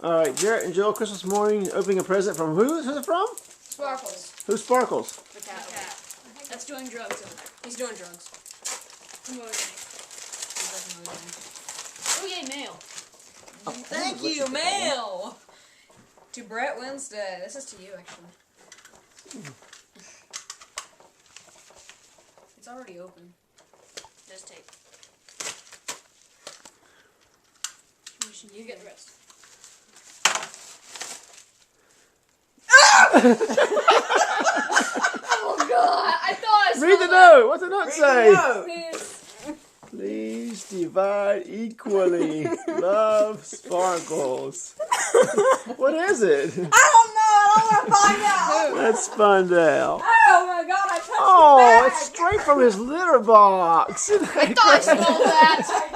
All right, Jarrett and Joel, Christmas morning, opening a present from who? Who's it from? Sparkles. Who's Sparkles? The cat. That's doing drugs over there. He's doing drugs. Oh yay, mail. Thank you, mail. To Brett Wednesday. This is to you, actually. It's already open. Just tape. You get the rest. Oh God! I thought I saw Read the that. note. What's the note Read say? the note. Please divide equally. Love, Sparkles. What is it? I don't know. I don't want to find out. Let's find out. Oh my God! I touched the Oh, bag. it's straight from his litter box. I thought I smelled that.